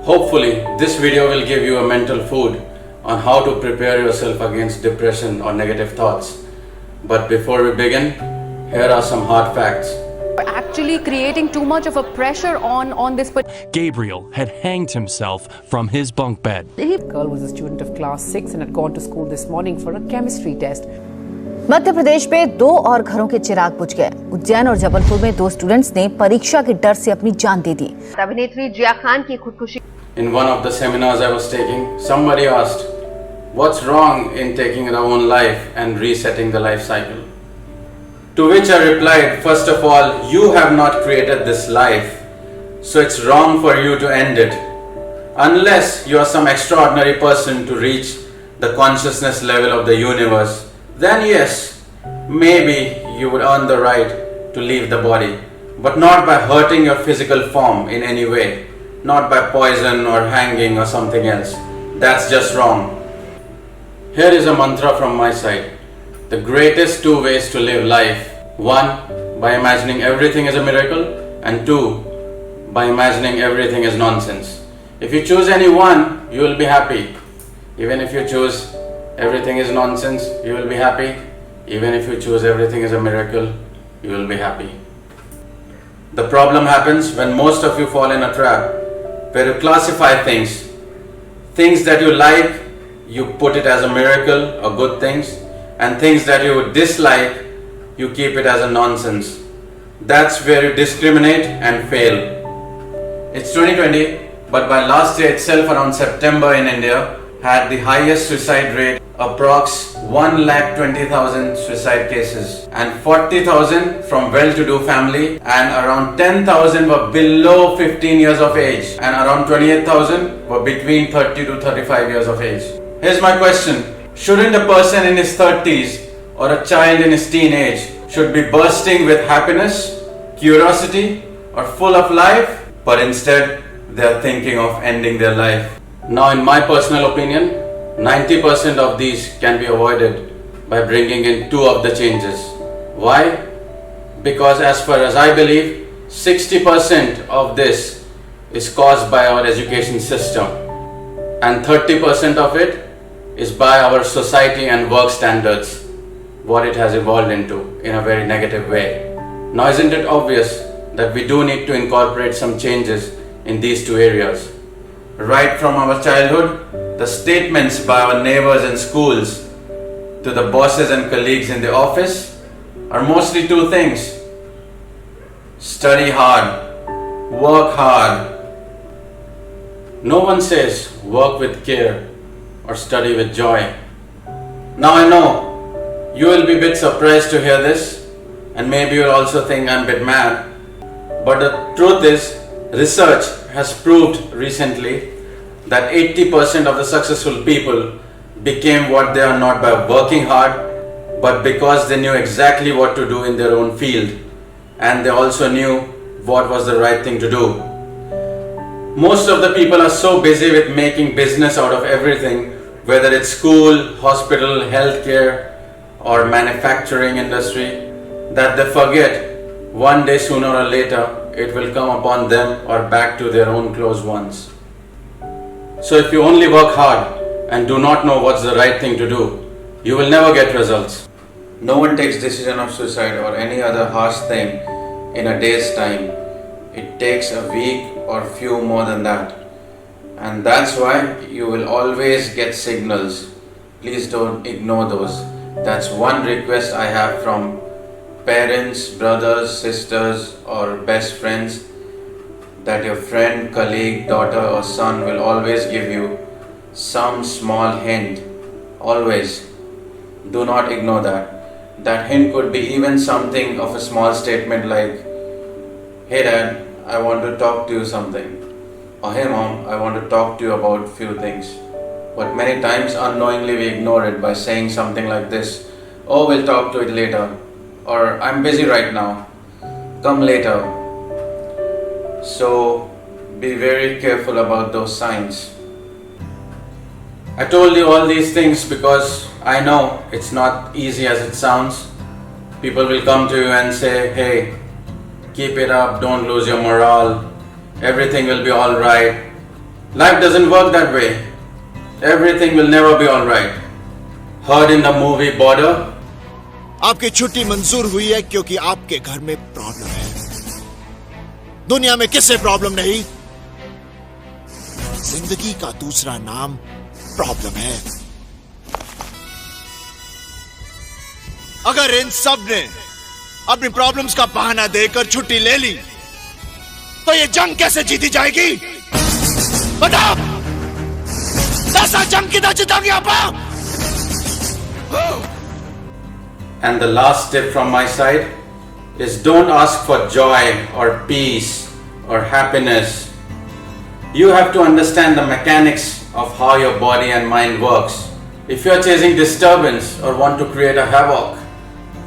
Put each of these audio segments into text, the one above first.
Hopefully, this video will give you a mental food on how to prepare yourself against depression or negative thoughts. But before we begin, here are some hard facts. Actually creating too much of a pressure on this. Gabriel had hanged himself from his bunk bed. The girl was a student of class 6 and had gone to school this morning for a chemistry test. Madhya Pradesh में 2 और घरों के चिराग बुझ गए। उज्जैन और जबलपुर में 2 students ने परीक्षा के डर से अपनी जान दे दी। अभिनेत्री जिया खान की खुदकुशी। In one of the seminars I was taking, somebody asked, "What's wrong in taking our own life and resetting the life cycle?" To which I replied, "First of all, you have not created this life, so it's wrong for you to end it. Unless you are some extraordinary person to reach the consciousness level of the universe, then yes, maybe you would earn the right to leave the body, but not by hurting your physical form in any way, not by poison or hanging or something else. That's just wrong." Here is a mantra from my side. The greatest 2 ways to live life. 1, by imagining everything is a miracle, and 2, by imagining everything is nonsense. If you choose any one, you will be happy. Even if you choose everything is nonsense, you will be happy. Even if you choose everything is a miracle, you will be happy. The problem happens when most of you fall in a trap where you classify things that you like, you put it as a miracle or good things, and things that you dislike, you keep it as a nonsense. That's where you discriminate and fail. It's 2020, but by last year itself, around September in India, had the highest suicide rate, approx 1,20,000 suicide cases, and 40,000 from well-to-do family, and around 10,000 were below 15 years of age, and around 28,000 were between 30 to 35 years of age. Here's my question. Shouldn't a person in his 30s or a child in his teenage should be bursting with happiness, curiosity, or full of life, but instead they are thinking of ending their life? Now, in my personal opinion, 90% of these can be avoided by bringing in 2 of the changes. Why? Because as far as I believe, 60% of this is caused by our education system, and 30% of it is by our society and work standards, what it has evolved into in a very negative way. Now, isn't it obvious that we do need to incorporate some changes in these 2 areas? Right from our childhood, the statements by our neighbors in schools to the bosses and colleagues in the office are mostly 2 things. Study hard, work hard. No one says work with care or study with joy. Now I know you will be a bit surprised to hear this, and maybe you'll also think I'm a bit mad. But the truth is, research has proved recently that 80% of the successful people became what they are not by working hard, but because they knew exactly what to do in their own field, and they also knew what was the right thing to do. Most of the people are so busy with making business out of everything, whether it's school, hospital, healthcare, or manufacturing industry, that they forget one day sooner or later it will come upon them or back to their own close ones. So if you only work hard and do not know what's the right thing to do, you will never get results. No one takes decision of suicide or any other harsh thing in a day's time. It takes a week or few more than that. And that's why you will always get signals. Please don't ignore those. That's one request I have from parents, brothers, sisters, or best friends, that your friend, colleague, daughter or son will always give you some small hint. Always. Do not ignore that. That hint could be even something of a small statement like, "Hey dad, I want to talk to you something," or "Hey mom, I want to talk to you about few things." But many times unknowingly we ignore it by saying something like this, "Oh, we'll talk to it later," or "I'm busy right now, come later." So be very careful about those signs. I told you all these things because I know it's not easy as it sounds. People will come to you and say, "Hey, keep it up, don't lose your morale, everything will be alright." Life doesn't work that way. Everything will never be alright. Heard in the movie Border? आपकी छुट्टी मंजूर हुई है क्योंकि आपके घर में problem है। दुनिया में किससे प्रॉब्लम नहीं? जिंदगी का दूसरा नाम प्रॉब्लम है। अगर इन सब ने अपनी प्रॉब्लम्स का बहाना देकर छुट्टी ले ली तो ये जंग कैसे जीती जाएगी? बताओ, दस जंग कितना जीतेंगे आप? And the last tip from my side is don't ask for joy or peace or happiness. You have to understand the mechanics of how your body and mind works. If you are chasing disturbance or want to create a havoc,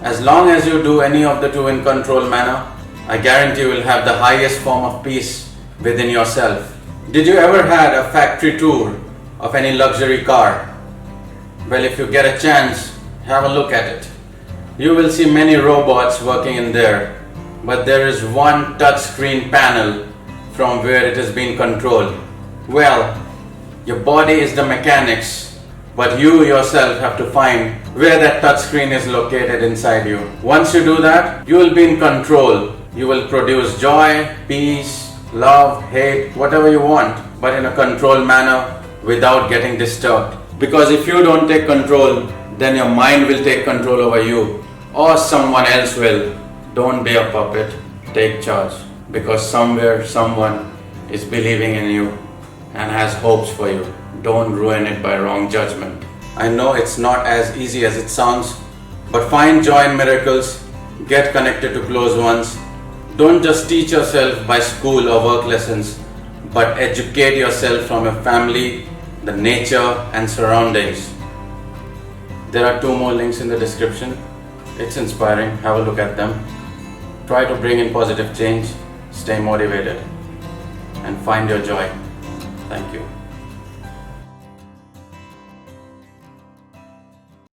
as long as you do any of the two in controlled manner, I guarantee you will have the highest form of peace within yourself. Did you ever had a factory tour of any luxury car? Well, if you get a chance, have a look at it. You will see many robots working in there, but there is one touch screen panel from where it is being controlled. Well, your body is the mechanics, but you yourself have to find where that touch screen is located inside you. Once you do that, you will be in control. You will produce joy, peace, love, hate, whatever you want, but in a controlled manner without getting disturbed. Because if you don't take control, then your mind will take control over you, or someone else will. Don't be a puppet, take charge. Because somewhere someone is believing in you and has hopes for you. Don't ruin it by wrong judgment. I know it's not as easy as it sounds, but find joy in miracles, get connected to close ones. Don't just teach yourself by school or work lessons, but educate yourself from your family, the nature and surroundings. There are 2 more links in the description. It's inspiring, have a look at them. Try to bring in positive change, stay motivated, and find your joy. Thank you.